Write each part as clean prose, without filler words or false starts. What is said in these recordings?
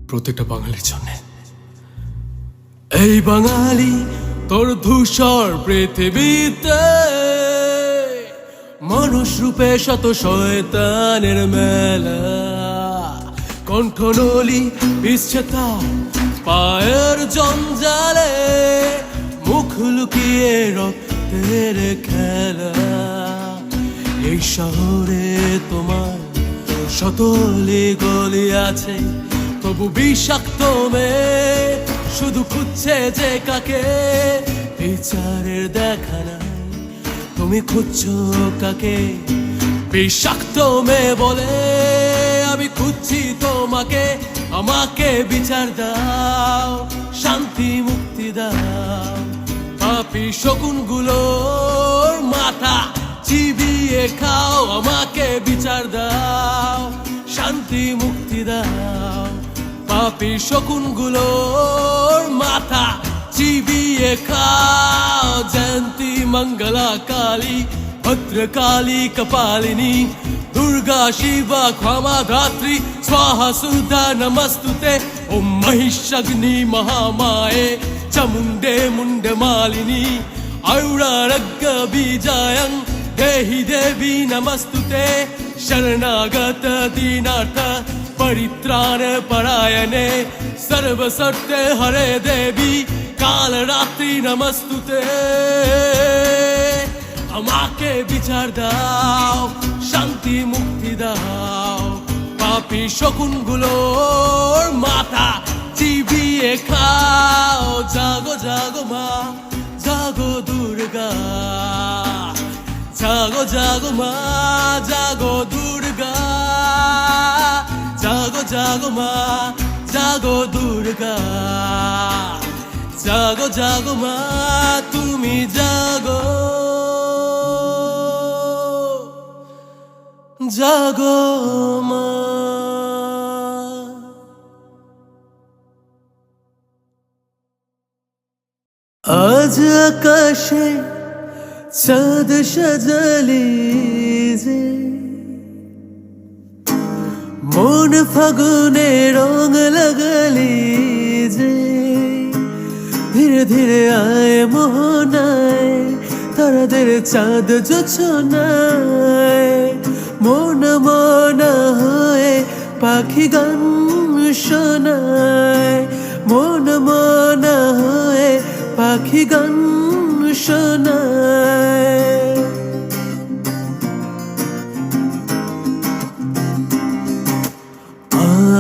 প্রত্যেকটা বাঙালির জন্য। এই বাঙালি তোর ধূসর পৃথিবীতে মানুষ রূপে শত শয়তানের মেলা, কণ্ঠনলি পিছছে তার পায়ের জঞ্জালে, মুখ লুকিয়ে রক্তের খেলা। এই শহরে তোমার শতলি গলি আছে, তবু বিষাক্ত মেয়ে শুধু খুঁজছে যে কাকে। বিচারের দেখা নাই, তুমি খুঁজছো কাকে? বিষাক্ত মেয়ে বলে আমি খুঁজছি তোমাকে। আমাকে বিচার দাও, শান্তি মুক্তি দাও। পাপী শকুনগুলোর মাথা চিবিয়ে খাও। আমাকে বিচার দাও, শান্তি মুক্তি দাও। পাপী শকুনগুলোর মাথা চিবিয়ে খাও। জয়ন্তী মঙ্গলা কালী ভদ্রকালী কপালিনী, দুর্গা শিবা ক্ষমা ধাত্রী स्वाहा सुधा नमस्तुते। ओम महिषाग्नि महामाये चामुंडे मुंडे मालिनी, आयुरारोग्य बीजायं देहि देवी नमस्तुते। शरणागत दीनार्थ परित्राण परायणे, सर्वसत्य हरे देवी काल रात्रि नमस्तुते। আমাকে বিচার দাও, শান্তি মুক্তি দাও। পাপী শকুনগুলোর মাথা চিবিয়ে খাও। জাগো জাগো মা, জাগো দুর্গা। জাগো জাগো মা, জাগো দুর্গা। জাগো জাগো মা, জাগো দুর্গা। জাগো জাগো মা, তুমি জাগো। জাগো মা। আজ আকাশে চাঁদ সাজালি যে, মন ফাগুনে রং লাগালি যে। ধীরে ধীরে আয় মোহনায়, তারাদের চাঁদ জোছনায়। মনা মনা হয়ে পাখি গান শোনায়। মনা মনা হয়ে পাখি গান শোনায়।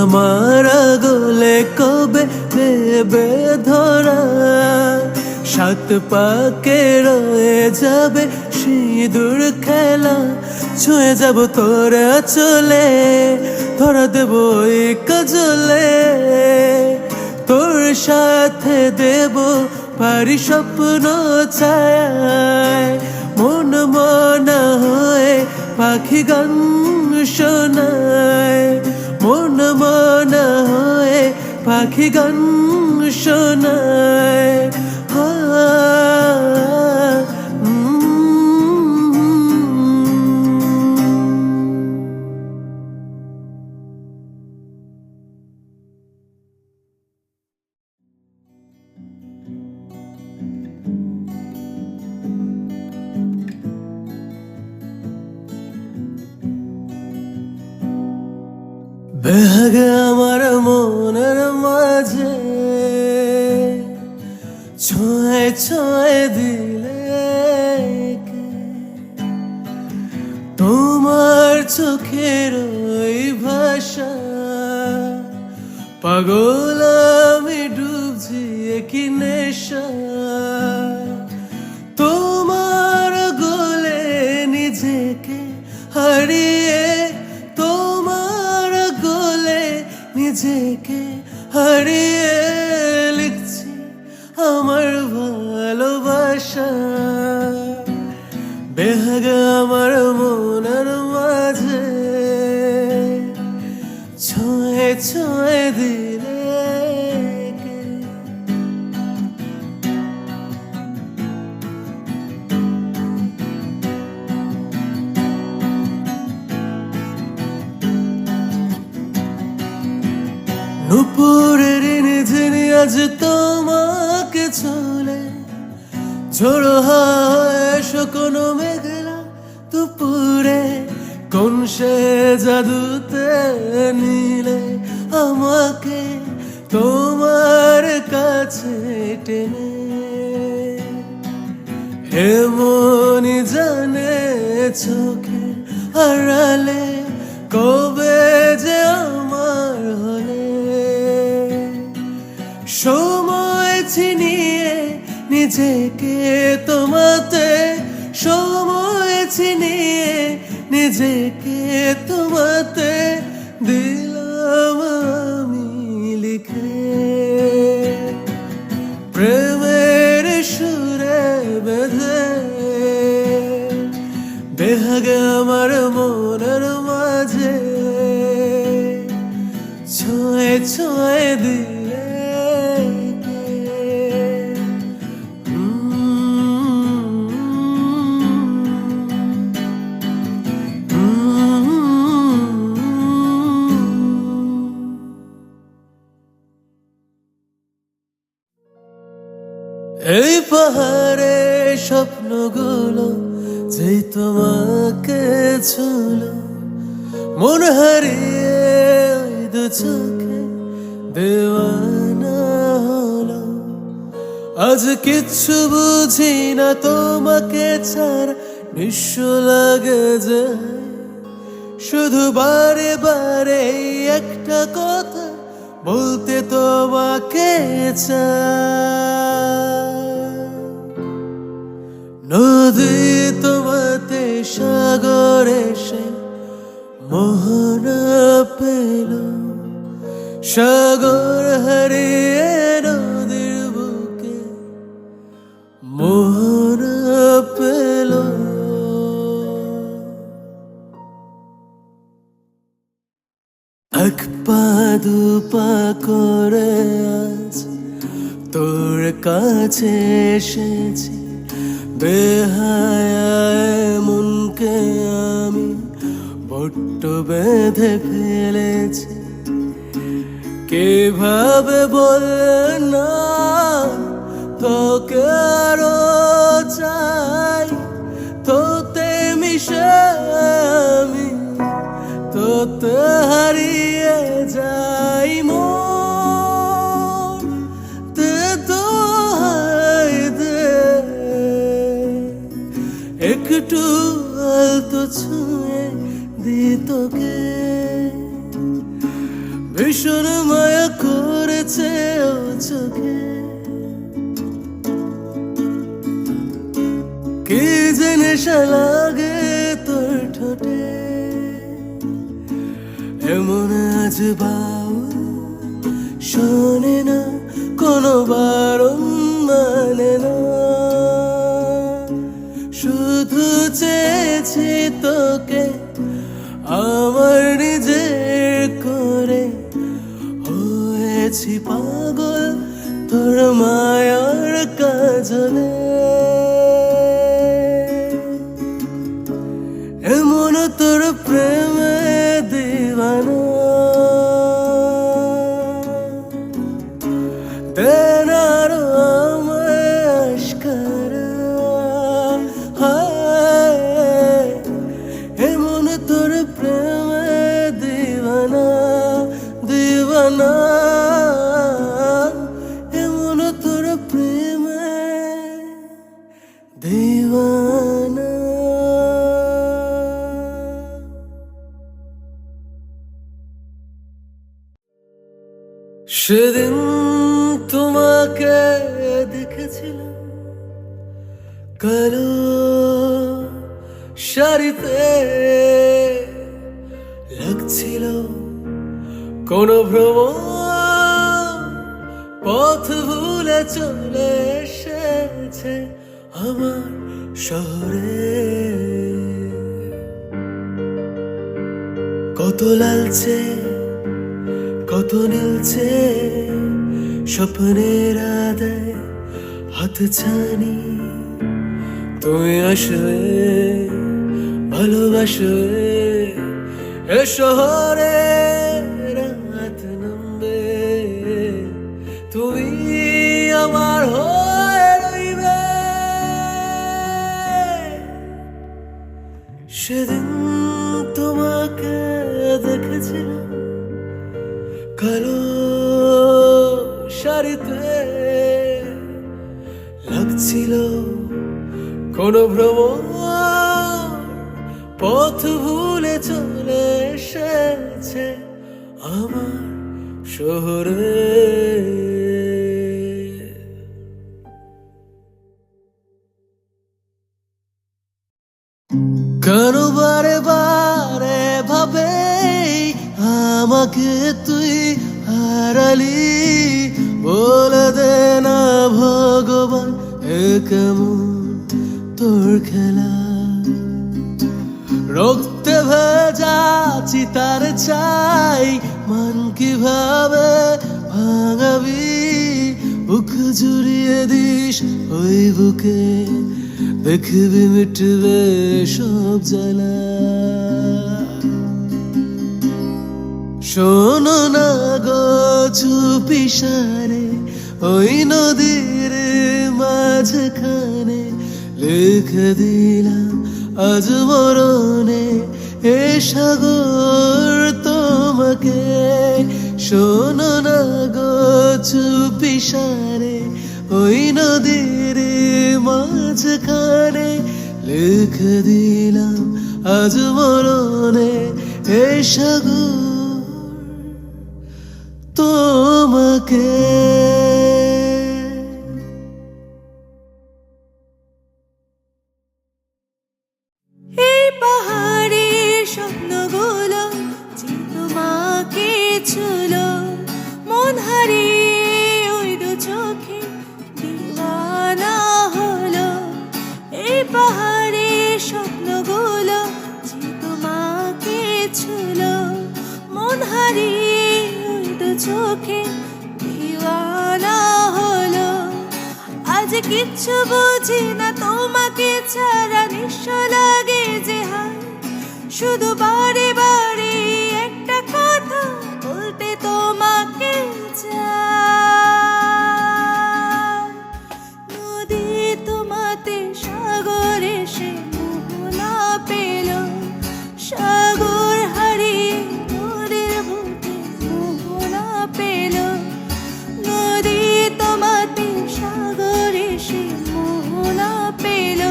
আমার গোলে কবে দেবে ধরা, সাত পাকে রয়ে যাবে সিঁদুর খেলা। ছুঁয়ে যাব তোরা চলে, ধরা দেব ওই কাজলে। তোর সাথে দেব পারি স্বপ্ন ছায়ায়। মন মনা হয়ে পাখি গান শোনায়। মন মনা হয়ে পাখি গান শোনায়। বেহাগে আমার মনের মাঝে ছোঁয়ে ছোঁয়ে দিলে কে? তোমার চোখের ওই ভাষা, পাগল আমি ডুবছি কি নেশা। তোমার গোলে নিজেকে হারিয়ে, তোমার গোলে নিজেকে হারিয়ে লিখছি আমার ভালোবাসা। বেহাগে আমার মনের মাঝে ছোঁয়ে ছোঁয়ে দিলে কে? নুপুরের নিঝিনি আজ তোমাকে চলে ঝোড়ো হয় কোনো মেঘলা দুপুরে কোন সে জাদুতে নিলে আমাকে তোমার কাছে টেনে এমনি জানে চোখে আড়ালে কবে যে আমার হলে সময় ছিনিয়ে নিজেকে তোমাতে সময় ছিনিয়ে নিজেকে তোমাতে দিলাম আমি লিখে প্রেমের সুরে বেঁধে বেহাগে আমার মনের মাঝে ছোঁয়ে ছোঁয়ে দিলে এই পাহাড়ে স্বপ্নগুলো যে তোমাকে ছুলো মন হারিয়ে ওই দু চোখে দেওয়ানা হলো আজ কিচ্ছু বুঝি না তোমাকে ছাড় নিঃস্ব লাগে যে শুধু বারে বারে একটা কথা বলতে তোমাকে নদী তোমাতে সাগরে সে মোহনা পেল সাগর হারিয়ে নদীর বুকে মোহনা পেল এক পা দু পা করে আজ তোর কাছে এসেছি বেহায় মনকে আমি বড্ড বেঁধে ফেলেছি কিভাবে বললে না তোকে আরো চাই তোতে মিশে আমি তোতে হারিয়ে যাই মন তে দোহাই দে একটু আলতো ছুঁয়ে দি তোকে ভীষণ মায়া করেছে ও চোখে কি যে নেশা লাগে তোর ঠোঁটে এমন আজ বাউল শোনে না কোনো বারণ মানে না শুধু চেয়েছি তোকে আমার নিজের করে হয়েছি পাগল তোর মায়ার কাজলে এমন তোর প্রেমে দিওয়ানা দেনার আমায় আশকারা হায় এমন তোর প্রেমে দিওয়ানা দিওয়ানা এমন তোর প্রেমে দিওয়ানা সেদিন তোমাকে দেখেছিলাম কালো শাড়িতে লাগছিল কোন ভ্রমণ পথ ভুলে চলে এসেছে আমার শহরে কত লালচে কত নীলছে স্বপ্নের আদায় হাত ছানি তুমি আসবে ভালোবাসবে এ শহরে রাত নামবে কালো শাড়িতে লাগছিল কোন ভ্রমণ পথ ভুলে চলে এসেছে আমার শহরে। কেন বারে বারে ভাবে আমাকে তুই হারালি, বলে দে না ভগবান এ কেমন তোর খেলা। রক্তে ভেজা চিতার চাই মান কিভাবে ভাঙাবি, বুক জুড়িয়ে দিস ওই বুকে দেখবি মিটবে সব জ্বালা। শোনো না গো চুপিসারে ওই নদীর মাঝখানে লিখে দিলাম আজ মরণে এ সাগর তোমাকে। শোনো না গো চুপিসারে ওই নদীর মাঝখানে লিখে দিলাম আজ মরণে এ সাগর তোমাকে। এই পাহাড়ের স্বপ্নগুলো যে তোমাকে ছুলো, মন হারিয়ে ওই দু চোখে দিওয়ানা হলো। এই পাহাড়ের স্বপ্নগুলো যে তোমাকে ছুলো, মন হারিয়ে ওই দু চোখে দিওয়ানা হলো। আজ কিচ্ছু বুঝি না তোমাকে ছাড়া, নিঃস্ব লাগে যে হায়। শুধু বারে বারে একটা কথা বলতে তোমাকে চাই। নদী তোমাতে সাগর এসে মোহনা পেল, সাগর হারিয়ে নদীর বুকে মোহনা পেল। নদী তোমাতে সাগর এসে মোহনা পেল,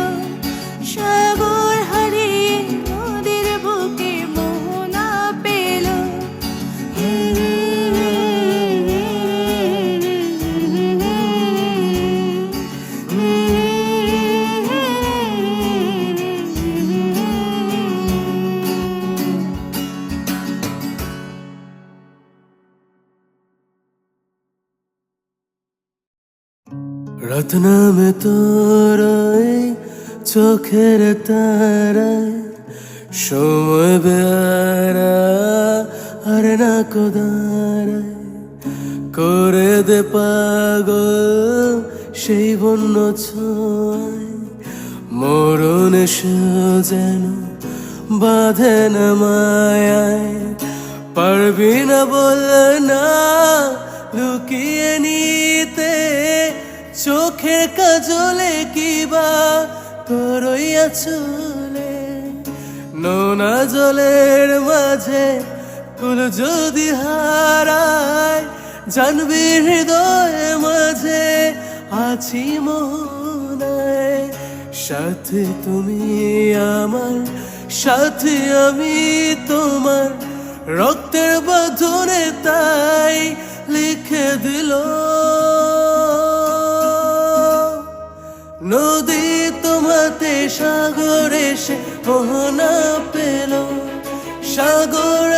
সাগর হারিয়ে নদীর বুকে মোহনা পেল। রাত নামে তোর চোখের তারায়, সময় বেয়ারা আর না কোদারায় করে দে পাগল সেই বন্য ছোঁয়ায়। মরণ যেন বাঁধে না মায়ায়, পারবি না বল না লুকিয়ে নিতে চোখের কাজলে কিবা করইয়া চলে। নোনা জলের মাঝে কুল যদি হারায়, জানবি হৃদয় মাঝে আছি মোহনায়। সাথে তুমি আমার, সাথে আমি তোমার, রক্তের বাঁধনে তাই লিখে দিল। নদী তোমাতে সাগর এসে মোহনা পেল, সাগর